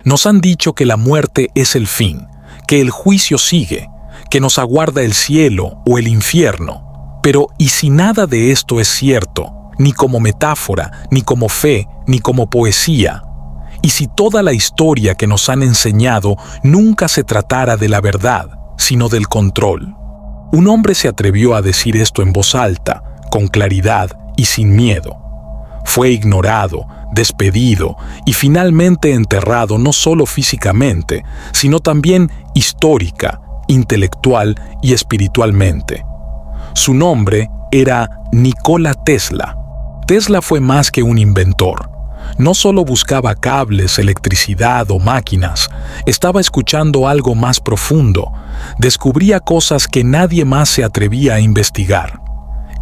Nos han dicho que la muerte es el fin, que el juicio sigue, que nos aguarda el cielo o el infierno. Pero ¿y si nada de esto es cierto, ni como metáfora, ni como fe, ni como poesía? ¿Y si toda la historia que nos han enseñado nunca se tratara de la verdad, sino del control? Un hombre se atrevió a decir esto en voz alta, con claridad y sin miedo. Fue ignorado, despedido y finalmente enterrado no solo físicamente, sino también histórica, intelectual y espiritualmente. Su nombre era Nikola Tesla. Tesla fue más que un inventor. No solo buscaba cables, electricidad o máquinas, estaba escuchando algo más profundo. Descubría cosas que nadie más se atrevía a investigar.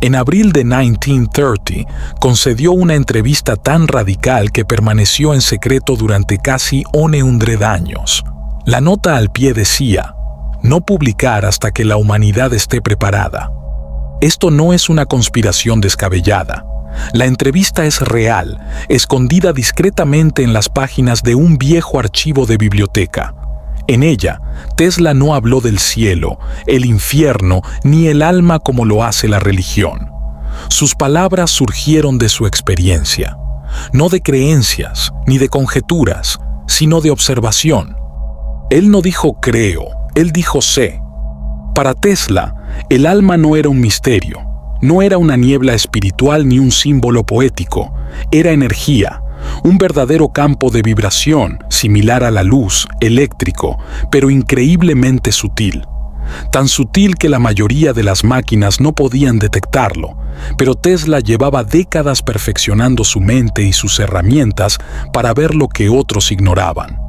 En abril de 1930, concedió una entrevista tan radical que permaneció en secreto durante casi 100 años. La nota al pie decía: no publicar hasta que la humanidad esté preparada. Esto no es una conspiración descabellada. La entrevista es real, escondida discretamente en las páginas de un viejo archivo de biblioteca. En ella, Tesla no habló del cielo, el infierno, ni el alma como lo hace la religión. Sus palabras surgieron de su experiencia, no de creencias ni de conjeturas, sino de observación. Él no dijo creo, él dijo sé. Para Tesla, el alma no era un misterio, no era una niebla espiritual ni un símbolo poético, era energía, un verdadero campo de vibración similar a la luz, eléctrico, pero increíblemente sutil. Tan sutil que la mayoría de las máquinas no podían detectarlo, pero Tesla llevaba décadas perfeccionando su mente y sus herramientas para ver lo que otros ignoraban.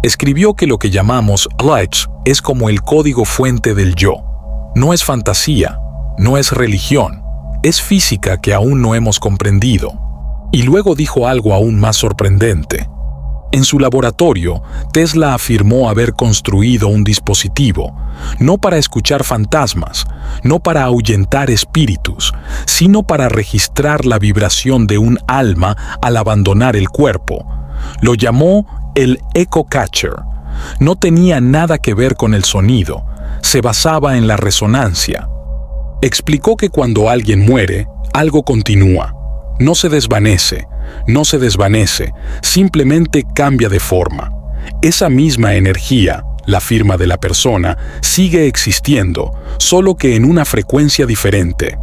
Escribió que lo que llamamos Light es como el código fuente del yo. No es fantasía, no es religión, es física que aún no hemos comprendido. Y luego dijo algo aún más sorprendente. En su laboratorio, Tesla afirmó haber construido un dispositivo, no para escuchar fantasmas, no para ahuyentar espíritus, sino para registrar la vibración de un alma al abandonar el cuerpo. Lo llamó el Echo Catcher. No tenía nada que ver con el sonido, se basaba en la resonancia. Explicó que cuando alguien muere, algo continúa. No se desvanece, simplemente cambia de forma. Esa misma energía, la firma de la persona, sigue existiendo, solo que en una frecuencia diferente.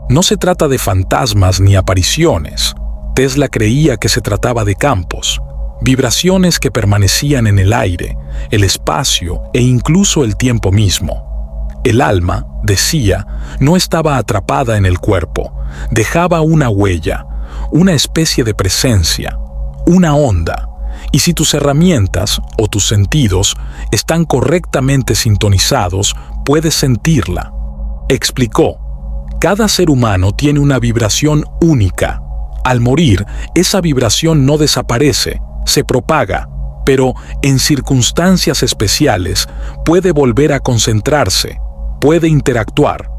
No se trata de fantasmas ni apariciones. Tesla creía que se trataba de campos, vibraciones que permanecían en el aire, el espacio e incluso el tiempo mismo. El alma, decía, no estaba atrapada en el cuerpo, dejaba una huella, una especie de presencia, una onda, y si tus herramientas o tus sentidos están correctamente sintonizados, puedes sentirla. Explicó, cada ser humano tiene una vibración única. Al morir, esa vibración no desaparece, se propaga, pero en circunstancias especiales puede volver a concentrarse, puede interactuar.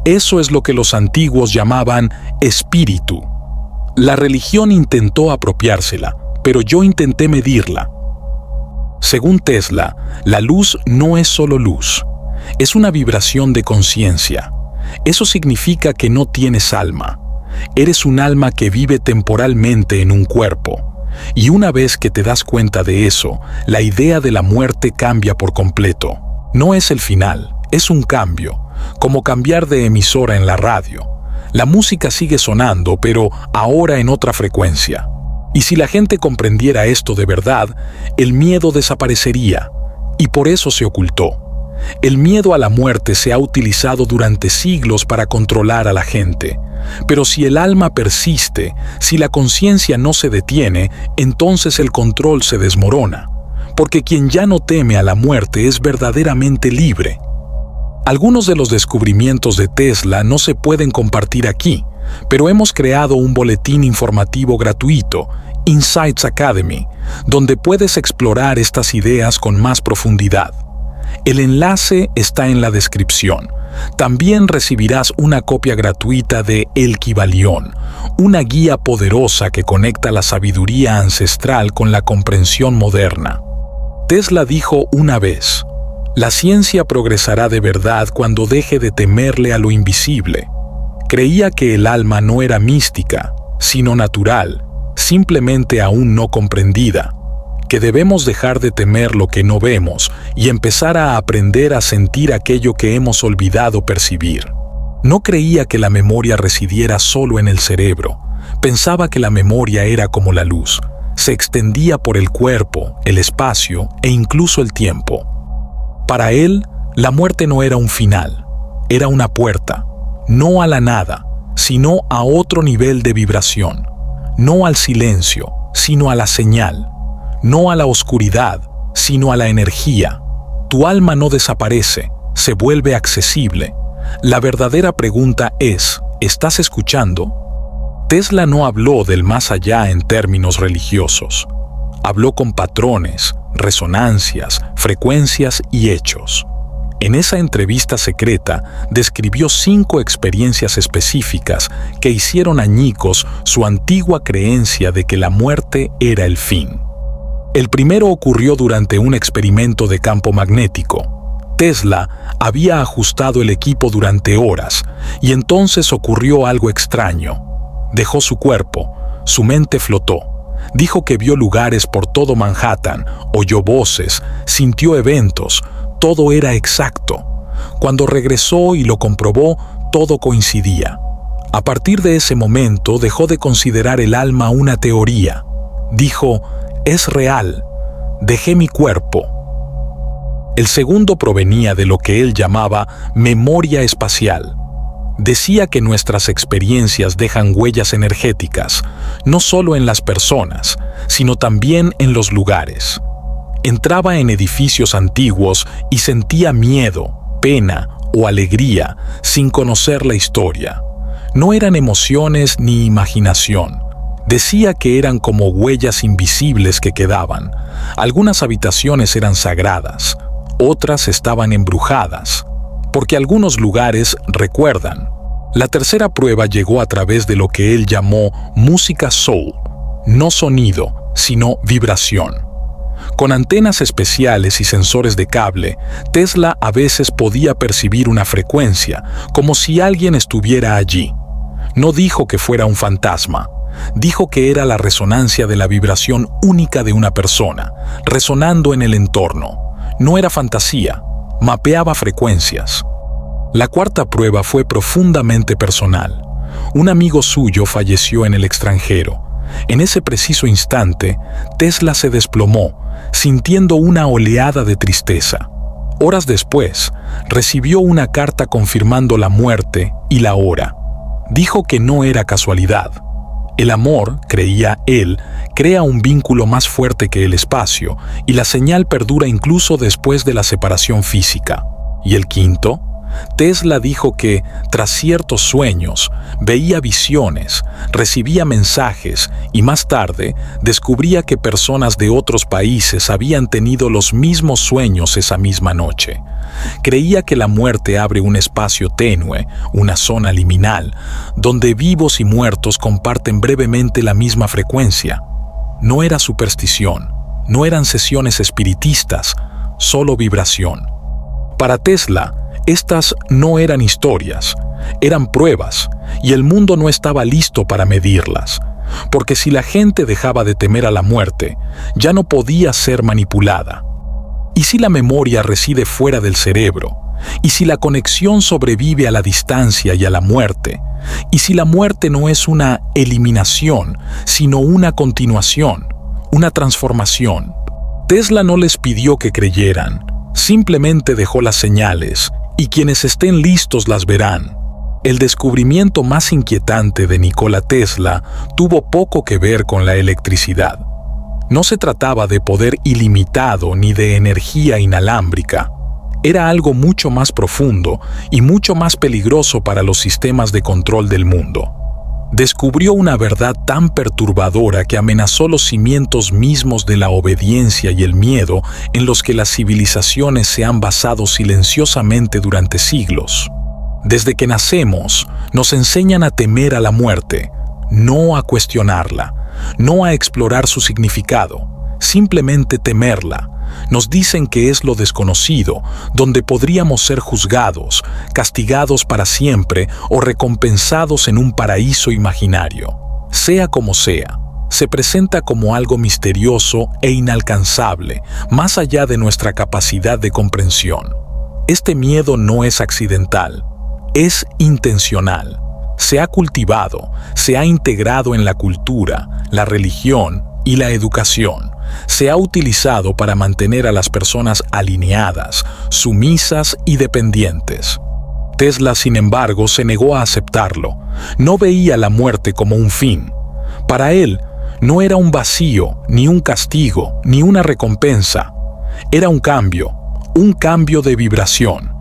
Eso es lo que los antiguos llamaban espíritu. La religión intentó apropiársela, pero yo intenté medirla. Según Tesla, la luz no es solo luz, es una vibración de conciencia. Eso significa que no tienes alma. Eres un alma que vive temporalmente en un cuerpo. Y una vez que te das cuenta de eso, la idea de la muerte cambia por completo. No es el final, es un cambio, como cambiar de emisora en la radio. La música sigue sonando, pero ahora en otra frecuencia. Y si la gente comprendiera esto de verdad, el miedo desaparecería, y por eso se ocultó. El miedo a la muerte se ha utilizado durante siglos para controlar a la gente. Pero si el alma persiste, si la conciencia no se detiene, entonces el control se desmorona, porque quien ya no teme a la muerte es verdaderamente libre. Algunos de los descubrimientos de Tesla no se pueden compartir aquí, pero hemos creado un boletín informativo gratuito, Insights Academy, donde puedes explorar estas ideas con más profundidad. El enlace está en la descripción. También recibirás una copia gratuita de El Kybalión, una guía poderosa que conecta la sabiduría ancestral con la comprensión moderna. Tesla dijo una vez: la ciencia progresará de verdad cuando deje de temerle a lo invisible. Creía que el alma no era mística, sino natural, simplemente aún no comprendida, que debemos dejar de temer lo que no vemos y empezar a aprender a sentir aquello que hemos olvidado percibir. No creía que la memoria residiera solo en el cerebro. Pensaba que la memoria era como la luz. Se extendía por el cuerpo, el espacio e incluso el tiempo. Para él, la muerte no era un final, era una puerta, no a la nada, sino a otro nivel de vibración, no al silencio, sino a la señal, no a la oscuridad, sino a la energía. Tu alma no desaparece, se vuelve accesible. La verdadera pregunta es: ¿estás escuchando? Tesla no habló del más allá en términos religiosos. Habló con patrones, resonancias, frecuencias y hechos. En esa entrevista secreta describió 5 experiencias específicas que hicieron añicos su antigua creencia de que la muerte era el fin. El primero ocurrió durante un experimento de campo magnético. Tesla había ajustado el equipo durante horas y entonces ocurrió algo extraño. Dejó su cuerpo, su mente flotó. Dijo que vio lugares por todo Manhattan, oyó voces, sintió eventos, todo era exacto. Cuando regresó y lo comprobó, todo coincidía. A partir de ese momento dejó de considerar el alma una teoría. Dijo: es real, dejé mi cuerpo. El segundo provenía de lo que él llamaba memoria espacial. Decía que nuestras experiencias dejan huellas energéticas, no solo en las personas, sino también en los lugares. Entraba en edificios antiguos y sentía miedo, pena o alegría sin conocer la historia. No eran emociones ni imaginación. Decía que eran como huellas invisibles que quedaban. Algunas habitaciones eran sagradas, otras estaban embrujadas, porque algunos lugares recuerdan. La tercera prueba llegó a través de lo que él llamó música soul, no sonido, sino vibración. Con antenas especiales y sensores de cable, Tesla a veces podía percibir una frecuencia, como si alguien estuviera allí. No dijo que fuera un fantasma. Dijo que era la resonancia de la vibración única de una persona, resonando en el entorno. No era fantasía, mapeaba frecuencias. La cuarta prueba fue profundamente personal. Un amigo suyo falleció en el extranjero. En ese preciso instante, Tesla se desplomó, sintiendo una oleada de tristeza. Horas después, recibió una carta confirmando la muerte y la hora. Dijo que no era casualidad. El amor, creía él, crea un vínculo más fuerte que el espacio y la señal perdura incluso después de la separación física. ¿Y el quinto? Tesla dijo que, tras ciertos sueños, veía visiones, recibía mensajes y más tarde descubría que personas de otros países habían tenido los mismos sueños esa misma noche. Creía que la muerte abre un espacio tenue, una zona liminal, donde vivos y muertos comparten brevemente la misma frecuencia. No era superstición, no eran sesiones espiritistas, solo vibración. Para Tesla, estas no eran historias, eran pruebas, y el mundo no estaba listo para medirlas, porque si la gente dejaba de temer a la muerte, ya no podía ser manipulada. ¿Y si la memoria reside fuera del cerebro? ¿Y si la conexión sobrevive a la distancia y a la muerte? ¿Y si la muerte no es una eliminación, sino una continuación, una transformación? Tesla no les pidió que creyeran, simplemente dejó las señales, y quienes estén listos las verán. El descubrimiento más inquietante de Nikola Tesla tuvo poco que ver con la electricidad. No se trataba de poder ilimitado ni de energía inalámbrica. Era algo mucho más profundo y mucho más peligroso para los sistemas de control del mundo. Descubrió una verdad tan perturbadora que amenazó los cimientos mismos de la obediencia y el miedo en los que las civilizaciones se han basado silenciosamente durante siglos. Desde que nacemos, nos enseñan a temer a la muerte, no a cuestionarla, no a explorar su significado, simplemente temerla. Nos dicen que es lo desconocido, donde podríamos ser juzgados, castigados para siempre o recompensados en un paraíso imaginario. Sea como sea, se presenta como algo misterioso e inalcanzable, más allá de nuestra capacidad de comprensión. Este miedo no es accidental, es intencional. Se ha cultivado, se ha integrado en la cultura, la religión y la educación. Se ha utilizado para mantener a las personas alineadas, sumisas y dependientes. Tesla, sin embargo, se negó a aceptarlo. No veía la muerte como un fin. Para él, no era un vacío, ni un castigo, ni una recompensa. Era un cambio de vibración.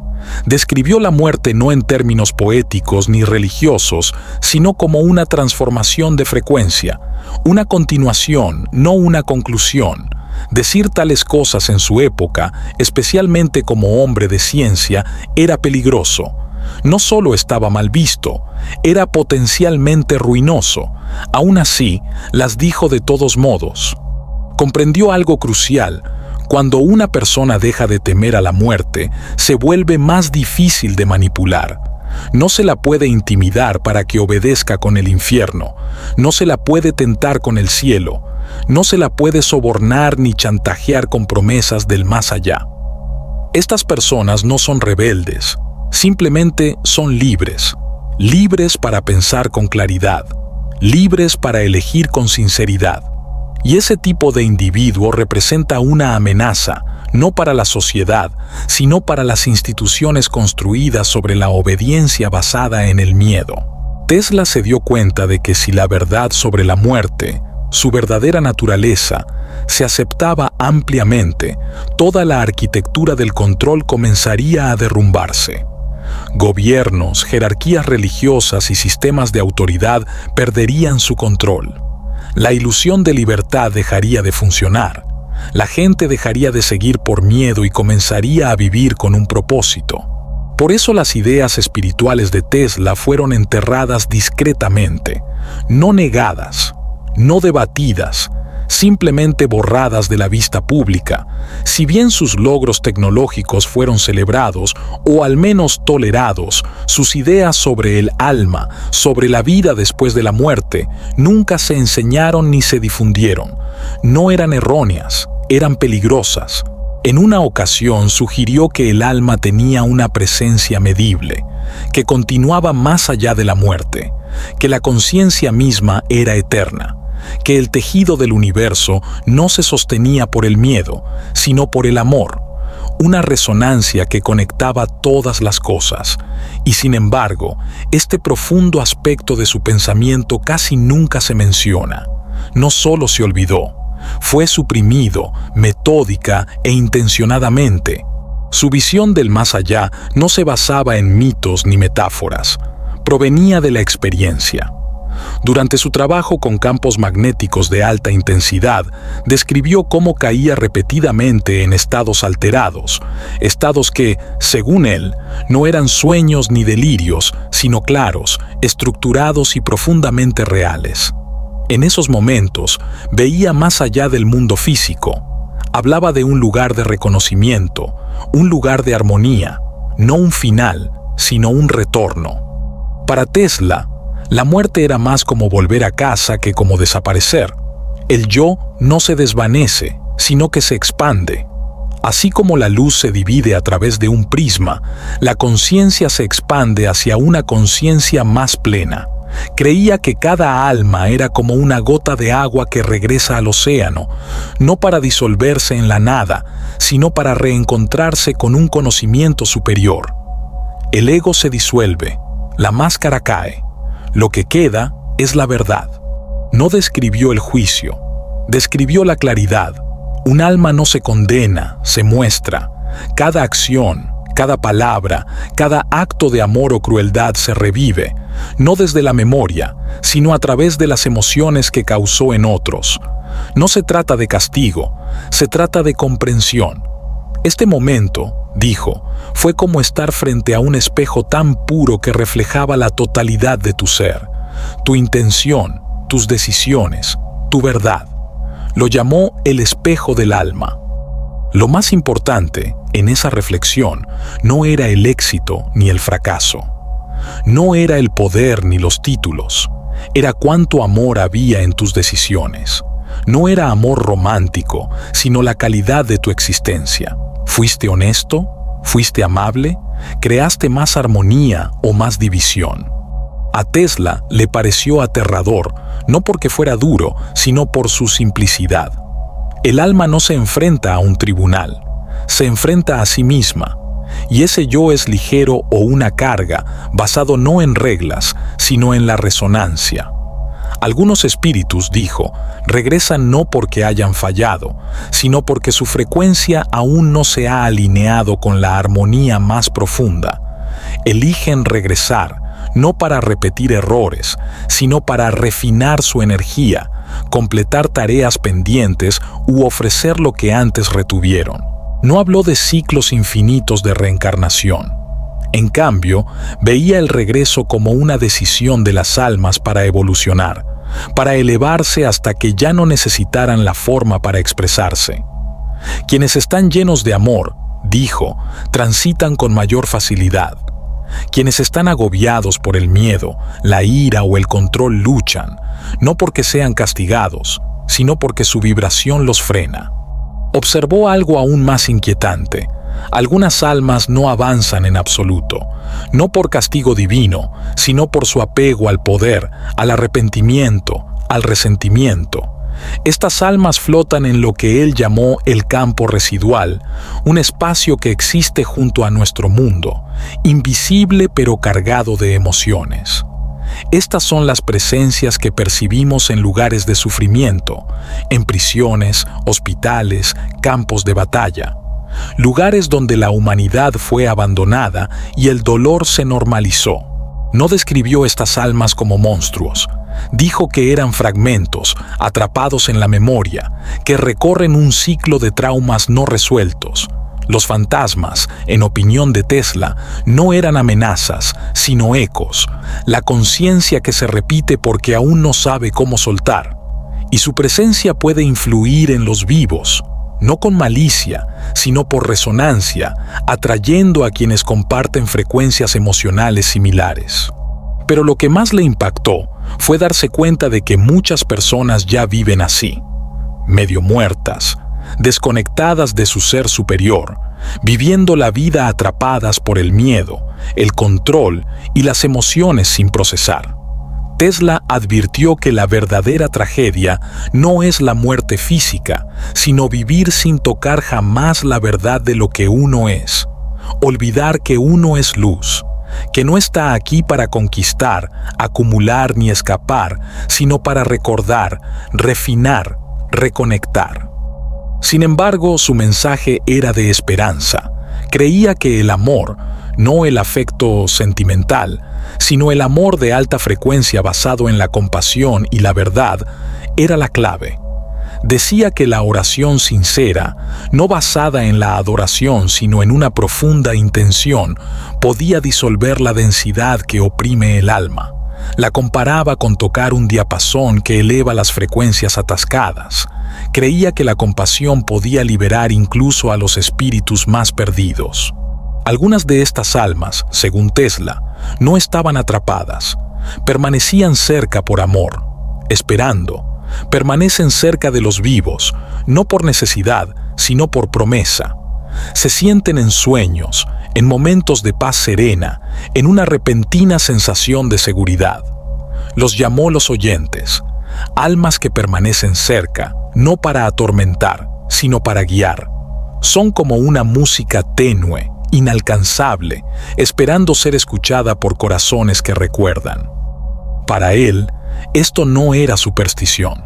Describió la muerte no en términos poéticos ni religiosos, sino como una transformación de frecuencia, una continuación, no una conclusión. Decir tales cosas en su época, especialmente como hombre de ciencia, era peligroso. No solo estaba mal visto, era potencialmente ruinoso. Aún así, las dijo de todos modos. Comprendió algo crucial. Cuando una persona deja de temer a la muerte, se vuelve más difícil de manipular. No se la puede intimidar para que obedezca con el infierno, no se la puede tentar con el cielo, no se la puede sobornar ni chantajear con promesas del más allá. Estas personas no son rebeldes, simplemente son libres, libres para pensar con claridad, libres para elegir con sinceridad. Y ese tipo de individuo representa una amenaza, no para la sociedad, sino para las instituciones construidas sobre la obediencia basada en el miedo. Tesla se dio cuenta de que si la verdad sobre la muerte, su verdadera naturaleza, se aceptaba ampliamente, toda la arquitectura del control comenzaría a derrumbarse. Gobiernos, jerarquías religiosas y sistemas de autoridad perderían su control. La ilusión de libertad dejaría de funcionar. La gente dejaría de seguir por miedo y comenzaría a vivir con un propósito. Por eso las ideas espirituales de Tesla fueron enterradas discretamente, no negadas, no debatidas, simplemente borradas de la vista pública. Si bien sus logros tecnológicos fueron celebrados o al menos tolerados, sus ideas sobre el alma, sobre la vida después de la muerte, nunca se enseñaron ni se difundieron. No eran erróneas, eran peligrosas. En una ocasión sugirió que el alma tenía una presencia medible, que continuaba más allá de la muerte, que la conciencia misma era eterna, que el tejido del universo no se sostenía por el miedo, sino por el amor, una resonancia que conectaba todas las cosas. Y sin embargo, este profundo aspecto de su pensamiento casi nunca se menciona. No solo se olvidó, fue suprimido, metódica e intencionadamente. Su visión del más allá no se basaba en mitos ni metáforas, provenía de la experiencia. Durante su trabajo con campos magnéticos de alta intensidad, describió cómo caía repetidamente en estados alterados, estados que, según él, no eran sueños ni delirios, sino claros, estructurados y profundamente reales. En esos momentos, veía más allá del mundo físico. Hablaba de un lugar de reconocimiento, un lugar de armonía, no un final, sino un retorno. Para Tesla, la muerte era más como volver a casa que como desaparecer. El yo no se desvanece, sino que se expande. Así como la luz se divide a través de un prisma, la conciencia se expande hacia una conciencia más plena. Creía que cada alma era como una gota de agua que regresa al océano, no para disolverse en la nada, sino para reencontrarse con un conocimiento superior. El ego se disuelve, la máscara cae. Lo que queda es la verdad. No describió el juicio, describió la claridad. Un alma no se condena, se muestra. Cada acción, cada palabra, cada acto de amor o crueldad se revive, no desde la memoria, sino a través de las emociones que causó en otros. No se trata de castigo, se trata de comprensión. Este momento, dijo, fue como estar frente a un espejo tan puro que reflejaba la totalidad de tu ser, tu intención, tus decisiones, tu verdad. Lo llamó el espejo del alma. Lo más importante en esa reflexión no era el éxito ni el fracaso. No era el poder ni los títulos. Era cuánto amor había en tus decisiones. No era amor romántico, sino la calidad de tu existencia. ¿Fuiste honesto? ¿Fuiste amable? ¿Creaste más armonía o más división? A Tesla le pareció aterrador, no porque fuera duro, sino por su simplicidad. El alma no se enfrenta a un tribunal, se enfrenta a sí misma, y ese yo es ligero o una carga, basado no en reglas, sino en la resonancia. Algunos espíritus, dijo, regresan no porque hayan fallado, sino porque su frecuencia aún no se ha alineado con la armonía más profunda. Eligen regresar, no para repetir errores, sino para refinar su energía, completar tareas pendientes u ofrecer lo que antes retuvieron. No habló de ciclos infinitos de reencarnación. En cambio, veía el regreso como una decisión de las almas para evolucionar, para elevarse hasta que ya no necesitaran la forma para expresarse. Quienes están llenos de amor, dijo, transitan con mayor facilidad. Quienes están agobiados por el miedo, la ira o el control luchan, no porque sean castigados, sino porque su vibración los frena. Observó algo aún más inquietante. Algunas almas no avanzan en absoluto, no por castigo divino, sino por su apego al poder, al arrepentimiento, al resentimiento. Estas almas flotan en lo que él llamó el campo residual, un espacio que existe junto a nuestro mundo, invisible pero cargado de emociones. Estas son las presencias que percibimos en lugares de sufrimiento, en prisiones, hospitales, campos de batalla. Lugares donde la humanidad fue abandonada y el dolor se normalizó. No describió estas almas como monstruos. Dijo que eran fragmentos, atrapados en la memoria, que recorren un ciclo de traumas no resueltos. Los fantasmas, en opinión de Tesla, no eran amenazas, sino ecos, la conciencia que se repite porque aún no sabe cómo soltar. Y su presencia puede influir en los vivos, no con malicia, sino por resonancia, atrayendo a quienes comparten frecuencias emocionales similares. Pero lo que más le impactó fue darse cuenta de que muchas personas ya viven así, medio muertas, desconectadas de su ser superior, viviendo la vida atrapadas por el miedo, el control y las emociones sin procesar. Tesla advirtió que la verdadera tragedia no es la muerte física, sino vivir sin tocar jamás la verdad de lo que uno es, olvidar que uno es luz, que no está aquí para conquistar, acumular ni escapar, sino para recordar, refinar, reconectar. Sin embargo, su mensaje era de esperanza. Creía que el amor, no el afecto sentimental, sino el amor de alta frecuencia basado en la compasión y la verdad, era la clave. Decía que la oración sincera, no basada en la adoración sino en una profunda intención, podía disolver la densidad que oprime el alma. La comparaba con tocar un diapasón que eleva las frecuencias atascadas. Creía que la compasión podía liberar incluso a los espíritus más perdidos. Algunas de estas almas, según Tesla, no estaban atrapadas. Permanecían cerca por amor, esperando. Permanecen cerca de los vivos, no por necesidad, sino por promesa. Se sienten en sueños, en momentos de paz serena, en una repentina sensación de seguridad. Los llamó los oyentes, almas que permanecen cerca, no para atormentar, sino para guiar. Son como una música tenue, inalcanzable, esperando ser escuchada por corazones que recuerdan. Para él, esto no era superstición.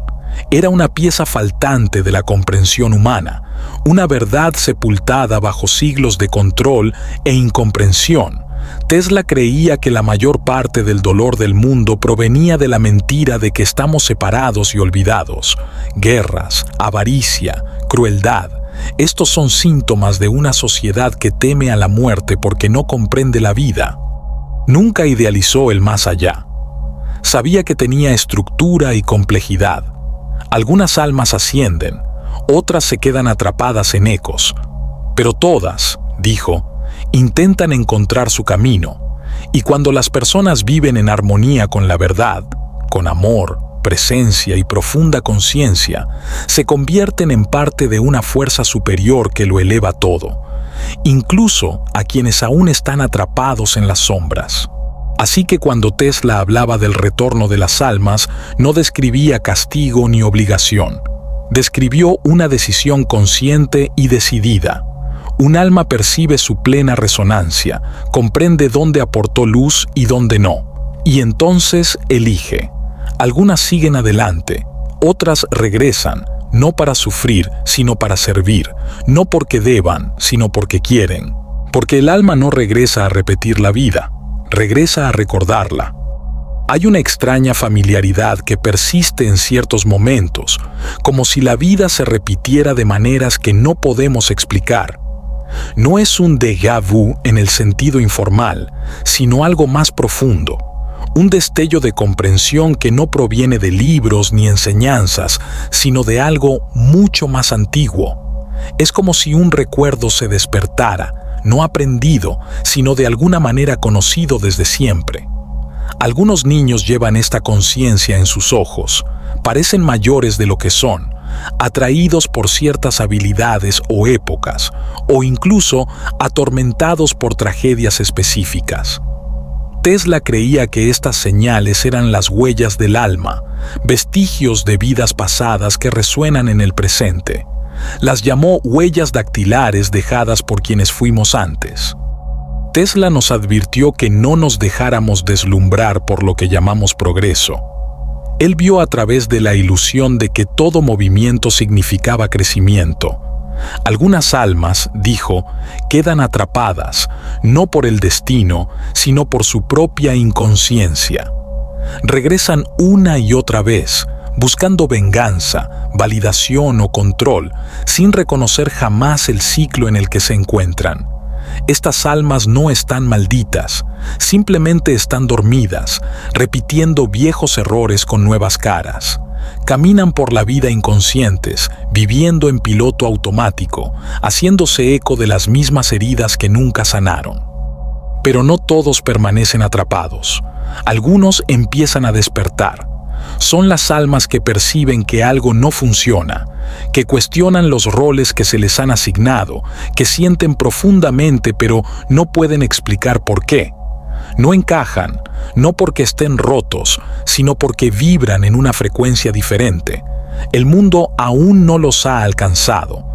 Era una pieza faltante de la comprensión humana, una verdad sepultada bajo siglos de control e incomprensión, Tesla creía que la mayor parte del dolor del mundo provenía de la mentira de que estamos separados y olvidados. Guerras, avaricia, crueldad. Estos son síntomas de una sociedad que teme a la muerte porque no comprende la vida. Nunca idealizó el más allá. Sabía que tenía estructura y complejidad. Algunas almas ascienden, otras se quedan atrapadas en ecos. Pero todas, dijo, intentan encontrar su camino, y cuando las personas viven en armonía con la verdad, con amor, presencia y profunda conciencia, se convierten en parte de una fuerza superior que lo eleva todo, incluso a quienes aún están atrapados en las sombras. Así que cuando Tesla hablaba del retorno de las almas, no describía castigo ni obligación. Describió una decisión consciente y decidida. Un alma percibe su plena resonancia, comprende dónde aportó luz y dónde no, y entonces elige. Algunas siguen adelante, otras regresan, no para sufrir, sino para servir, no porque deban, sino porque quieren. Porque el alma no regresa a repetir la vida, regresa a recordarla. Hay una extraña familiaridad que persiste en ciertos momentos, como si la vida se repitiera de maneras que no podemos explicar. No es un déjà vu en el sentido informal, sino algo más profundo, un destello de comprensión que no proviene de libros ni enseñanzas, sino de algo mucho más antiguo. Es como si un recuerdo se despertara, no aprendido, sino de alguna manera conocido desde siempre. Algunos niños llevan esta conciencia en sus ojos, parecen mayores de lo que son, atraídos por ciertas habilidades o épocas, o incluso atormentados por tragedias específicas. Tesla creía que estas señales eran las huellas del alma, vestigios de vidas pasadas que resuenan en el presente. Las llamó huellas dactilares dejadas por quienes fuimos antes. Tesla nos advirtió que no nos dejáramos deslumbrar por lo que llamamos progreso. Él vio a través de la ilusión de que todo movimiento significaba crecimiento. Algunas almas, dijo, quedan atrapadas, no por el destino, sino por su propia inconsciencia. Regresan una y otra vez, buscando venganza, validación o control, sin reconocer jamás el ciclo en el que se encuentran. Estas almas no están malditas, simplemente están dormidas, repitiendo viejos errores con nuevas caras. Caminan por la vida inconscientes, viviendo en piloto automático, haciéndose eco de las mismas heridas que nunca sanaron. Pero no todos permanecen atrapados. Algunos empiezan a despertar. Son las almas que perciben que algo no funciona, que cuestionan los roles que se les han asignado, que sienten profundamente pero no pueden explicar por qué. No encajan, no porque estén rotos, sino porque vibran en una frecuencia diferente. El mundo aún no los ha alcanzado.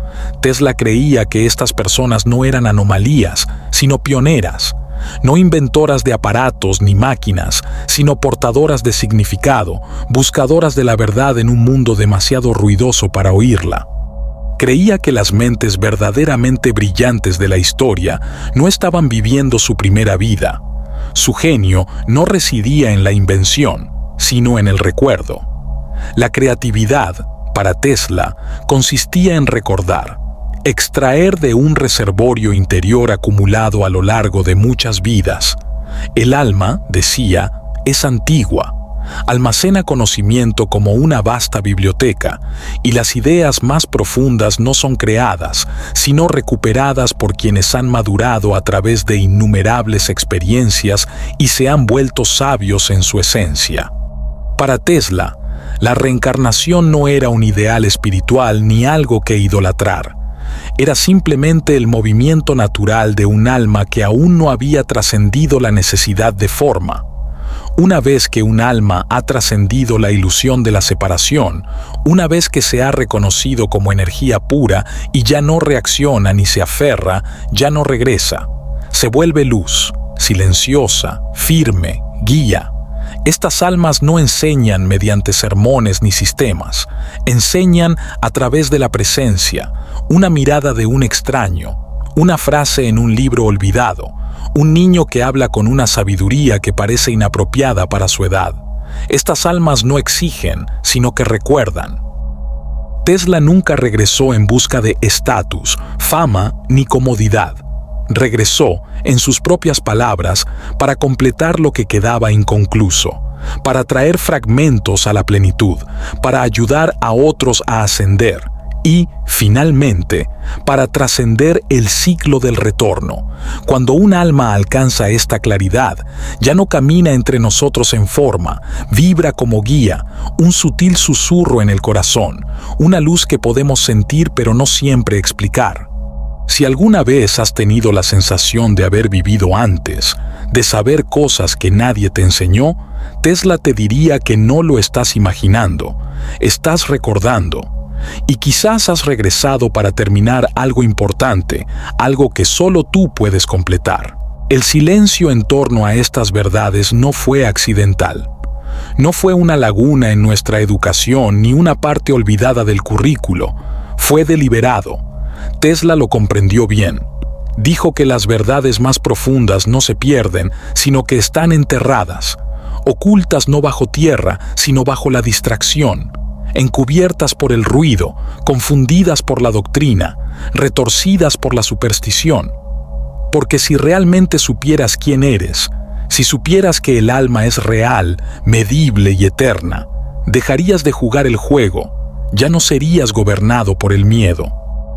Tesla creía que estas personas no eran anomalías, sino pioneras. No inventoras de aparatos ni máquinas, sino portadoras de significado, buscadoras de la verdad en un mundo demasiado ruidoso para oírla. Creía que las mentes verdaderamente brillantes de la historia no estaban viviendo su primera vida. Su genio no residía en la invención, sino en el recuerdo. La creatividad, para Tesla, consistía en recordar, extraer de un reservorio interior acumulado a lo largo de muchas vidas. El alma, decía, es antigua, almacena conocimiento como una vasta biblioteca, y las ideas más profundas no son creadas, sino recuperadas por quienes han madurado a través de innumerables experiencias y se han vuelto sabios en su esencia. Para Tesla, la reencarnación no era un ideal espiritual ni algo que idolatrar. Era simplemente el movimiento natural de un alma que aún no había trascendido la necesidad de forma. Una vez que un alma ha trascendido la ilusión de la separación, una vez que se ha reconocido como energía pura y ya no reacciona ni se aferra, ya no regresa. Se vuelve luz, silenciosa, firme, guía. Estas almas no enseñan mediante sermones ni sistemas, enseñan a través de la presencia, una mirada de un extraño, una frase en un libro olvidado, un niño que habla con una sabiduría que parece inapropiada para su edad. Estas almas no exigen, sino que recuerdan. Tesla nunca regresó en busca de estatus, fama ni comodidad. Regresó, en sus propias palabras, para completar lo que quedaba inconcluso, para traer fragmentos a la plenitud, para ayudar a otros a ascender y, finalmente, para trascender el ciclo del retorno. Cuando un alma alcanza esta claridad, ya no camina entre nosotros en forma, vibra como guía, un sutil susurro en el corazón, una luz que podemos sentir pero no siempre explicar. Si alguna vez has tenido la sensación de haber vivido antes, de saber cosas que nadie te enseñó, Tesla te diría que no lo estás imaginando, estás recordando. Y quizás has regresado para terminar algo importante, algo que solo tú puedes completar. El silencio en torno a estas verdades no fue accidental. No fue una laguna en nuestra educación ni una parte olvidada del currículo. Fue deliberado. Tesla lo comprendió bien. Dijo que las verdades más profundas no se pierden, sino que están enterradas, ocultas no bajo tierra, sino bajo la distracción, encubiertas por el ruido, confundidas por la doctrina, retorcidas por la superstición. Porque si realmente supieras quién eres, si supieras que el alma es real, medible y eterna, dejarías de jugar el juego, ya no serías gobernado por el miedo.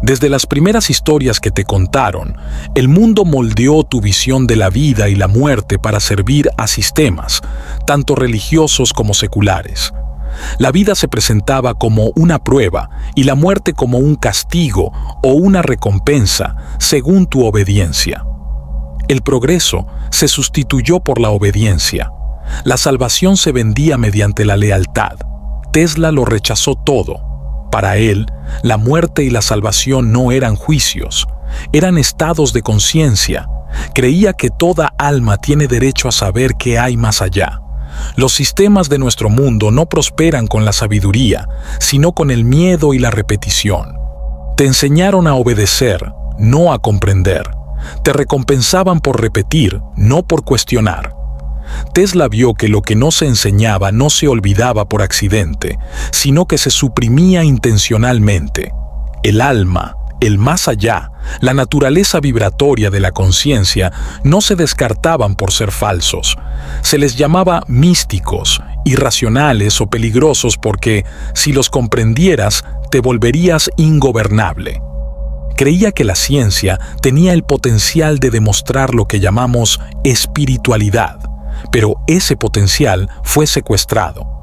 Desde las primeras historias que te contaron, el mundo moldeó tu visión de la vida y la muerte para servir a sistemas, tanto religiosos como seculares. La vida se presentaba como una prueba y la muerte como un castigo o una recompensa según tu obediencia. El progreso se sustituyó por la obediencia. La salvación se vendía mediante la lealtad. Tesla lo rechazó todo. Para él, la muerte y la salvación no eran juicios, eran estados de conciencia. Creía que toda alma tiene derecho a saber qué hay más allá. Los sistemas de nuestro mundo no prosperan con la sabiduría, sino con el miedo y la repetición. Te enseñaron a obedecer, no a comprender. Te recompensaban por repetir, no por cuestionar. Tesla vio que lo que no se enseñaba no se olvidaba por accidente, sino que se suprimía intencionalmente. El alma, el más allá, la naturaleza vibratoria de la conciencia no se descartaban por ser falsos. Se les llamaba místicos, irracionales o peligrosos porque, si los comprendieras, te volverías ingobernable. Creía que la ciencia tenía el potencial de demostrar lo que llamamos espiritualidad, pero ese potencial fue secuestrado.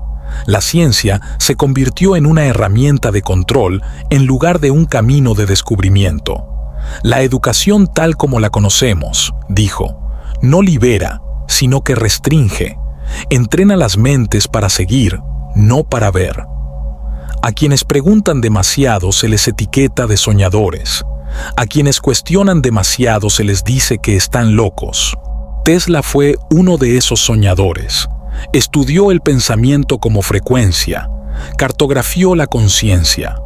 La ciencia se convirtió en una herramienta de control en lugar de un camino de descubrimiento. La educación tal como la conocemos, dijo, no libera, sino que restringe. Entrena las mentes para seguir, no para ver. A quienes preguntan demasiado se les etiqueta de soñadores. A quienes cuestionan demasiado se les dice que están locos. Tesla fue uno de esos soñadores. Estudió el pensamiento como frecuencia, cartografió la conciencia,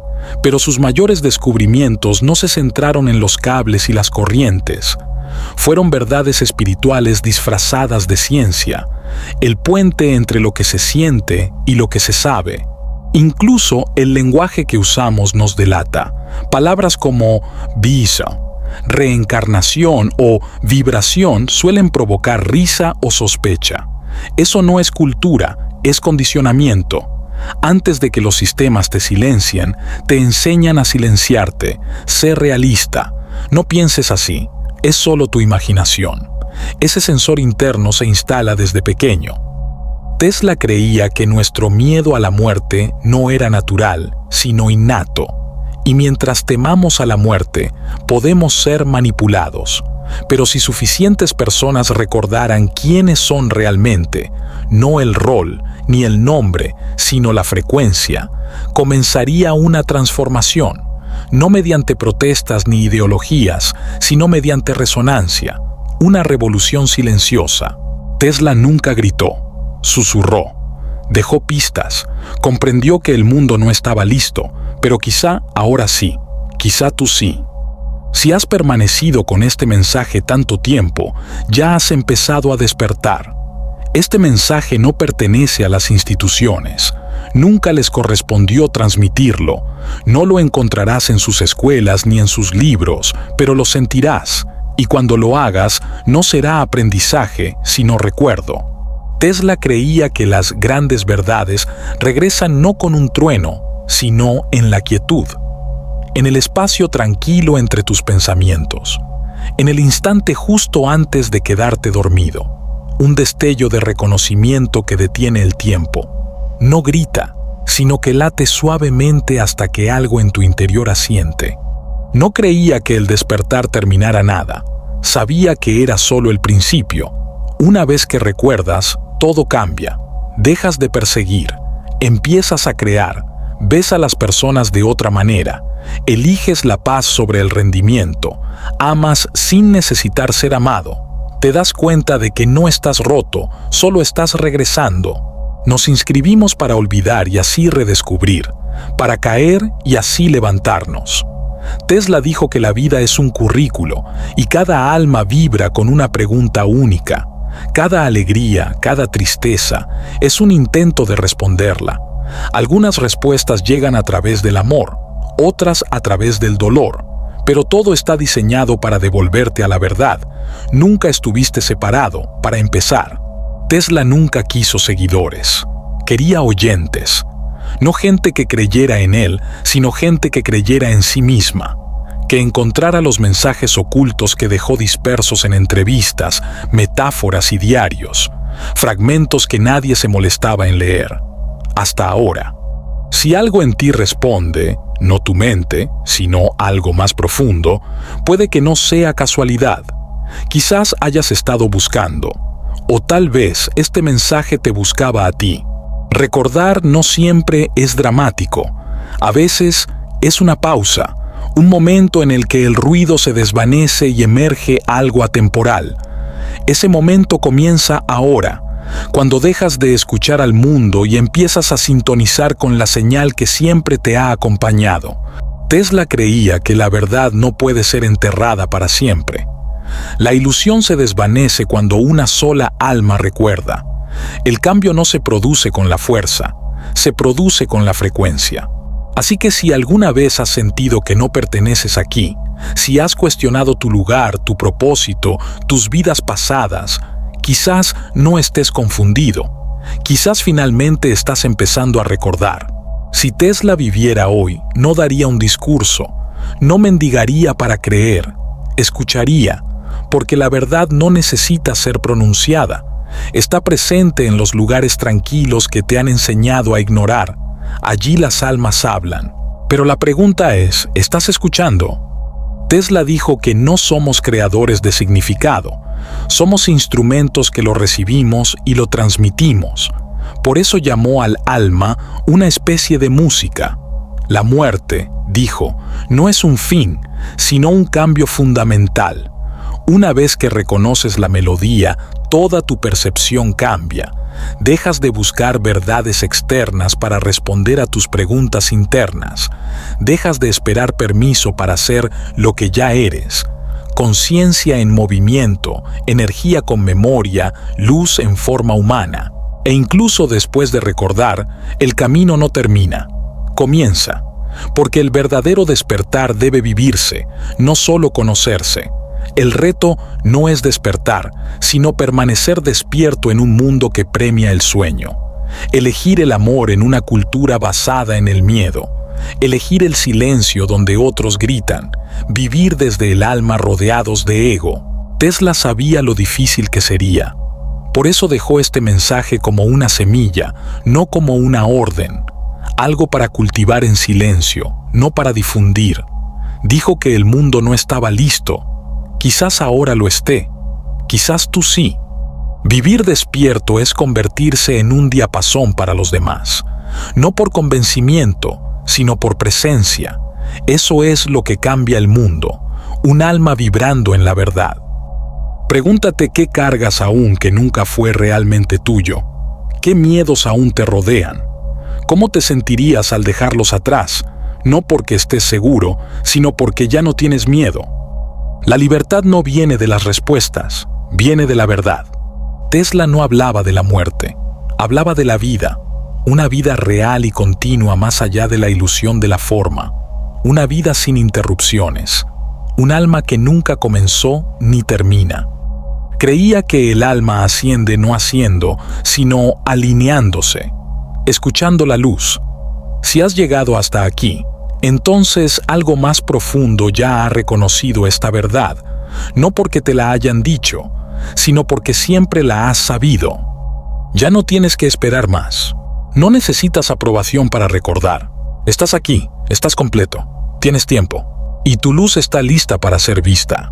pero sus mayores descubrimientos no se centraron en los cables y las corrientes. Fueron verdades espirituales disfrazadas de ciencia, el puente entre lo que se siente y lo que se sabe. Incluso el lenguaje que usamos nos delata. Palabras como visa, reencarnación o vibración suelen provocar risa o sospecha. Eso no es cultura, es condicionamiento. Antes de que los sistemas te silencien, te enseñan a silenciarte. Sé realista. No pienses así. Es solo tu imaginación. Ese sensor interno se instala desde pequeño. Tesla creía que nuestro miedo a la muerte no era natural, sino innato. Y mientras temamos a la muerte, podemos ser manipulados. Pero si suficientes personas recordaran quiénes son realmente, no el rol ni el nombre, sino la frecuencia, comenzaría una transformación, no mediante protestas ni ideologías, sino mediante resonancia, una revolución silenciosa. Tesla nunca gritó, susurró, dejó pistas, comprendió que el mundo no estaba listo, pero quizá ahora sí, quizá tú sí. Si has permanecido con este mensaje tanto tiempo, ya has empezado a despertar. Este mensaje no pertenece a las instituciones. Nunca les correspondió transmitirlo. No lo encontrarás en sus escuelas ni en sus libros, pero lo sentirás. Y cuando lo hagas, no será aprendizaje, sino recuerdo. Tesla creía que las grandes verdades regresan no con un trueno, sino en la quietud. En el espacio tranquilo entre tus pensamientos, en el instante justo antes de quedarte dormido, un destello de reconocimiento que detiene el tiempo. No grita, sino que late suavemente hasta que algo en tu interior asiente. No creía que el despertar terminara nada, sabía que era solo el principio. Una vez que recuerdas, todo cambia, dejas de perseguir, empiezas a crear, ves a las personas de otra manera, eliges la paz sobre el rendimiento, amas sin necesitar ser amado. Te das cuenta de que no estás roto, solo estás regresando. Nos inscribimos para olvidar y así redescubrir, para caer y así levantarnos. Tesla dijo que la vida es un currículo y cada alma vibra con una pregunta única. Cada alegría, cada tristeza, es un intento de responderla. Algunas respuestas llegan a través del amor, otras a través del dolor, pero todo está diseñado para devolverte a la verdad. Nunca estuviste separado, para empezar. Tesla nunca quiso seguidores, quería oyentes. No gente que creyera en él, sino gente que creyera en sí misma, que encontrara los mensajes ocultos que dejó dispersos en entrevistas, metáforas y diarios, fragmentos que nadie se molestaba en leer. Hasta ahora. Si algo en ti responde, no tu mente, sino algo más profundo, puede que no sea casualidad. Quizás hayas estado buscando, o tal vez este mensaje te buscaba a ti. Recordar no siempre es dramático. A veces es una pausa, un momento en el que el ruido se desvanece y emerge algo atemporal. Ese momento comienza ahora, cuando dejas de escuchar al mundo y empiezas a sintonizar con la señal que siempre te ha acompañado. Tesla creía que la verdad no puede ser enterrada para siempre. La ilusión se desvanece cuando una sola alma recuerda. El cambio no se produce con la fuerza, se produce con la frecuencia. Así que si alguna vez has sentido que no perteneces aquí, si has cuestionado tu lugar, tu propósito, tus vidas pasadas, quizás no estés confundido. Quizás finalmente estás empezando a recordar. Si Tesla viviera hoy, no daría un discurso, no mendigaría para creer, escucharía, porque la verdad no necesita ser pronunciada. Está presente en los lugares tranquilos que te han enseñado a ignorar. Allí las almas hablan. Pero la pregunta es, ¿estás escuchando? Tesla dijo que no somos creadores de significado. Somos instrumentos que lo recibimos y lo transmitimos. Por eso llamó al alma una especie de música. La muerte, dijo, no es un fin, sino un cambio fundamental. Una vez que reconoces la melodía, toda tu percepción cambia. Dejas de buscar verdades externas para responder a tus preguntas internas. Dejas de esperar permiso para ser lo que ya eres. Conciencia en movimiento, energía con memoria, luz en forma humana. E incluso después de recordar, el camino no termina, comienza. Porque el verdadero despertar debe vivirse, no solo conocerse. El reto no es despertar, sino permanecer despierto en un mundo que premia el sueño. Elegir el amor en una cultura basada en el miedo. Elegir el silencio donde otros gritan. Vivir desde el alma rodeados de ego. Tesla sabía lo difícil que sería. Por eso dejó este mensaje como una semilla, no como una orden. Algo para cultivar en silencio, no para difundir. Dijo que el mundo no estaba listo. Quizás ahora lo esté, quizás tú sí. Vivir despierto es convertirse en un diapasón para los demás, no por convencimiento, sino por presencia. Eso es lo que cambia el mundo, un alma vibrando en la verdad. Pregúntate qué cargas aún que nunca fue realmente tuyo, qué miedos aún te rodean, cómo te sentirías al dejarlos atrás, no porque estés seguro, sino porque ya no tienes miedo. La libertad no viene de las respuestas, viene de la verdad. Tesla no hablaba de la muerte, hablaba de la vida, una vida real y continua más allá de la ilusión de la forma, una vida sin interrupciones, un alma que nunca comenzó ni termina. Creía que el alma asciende no haciendo, sino alineándose, escuchando la luz. Si has llegado hasta aquí, entonces algo más profundo ya ha reconocido esta verdad, no porque te la hayan dicho, sino porque siempre la has sabido. Ya no tienes que esperar más. No necesitas aprobación para recordar. Estás aquí, estás completo, tienes tiempo, y tu luz está lista para ser vista.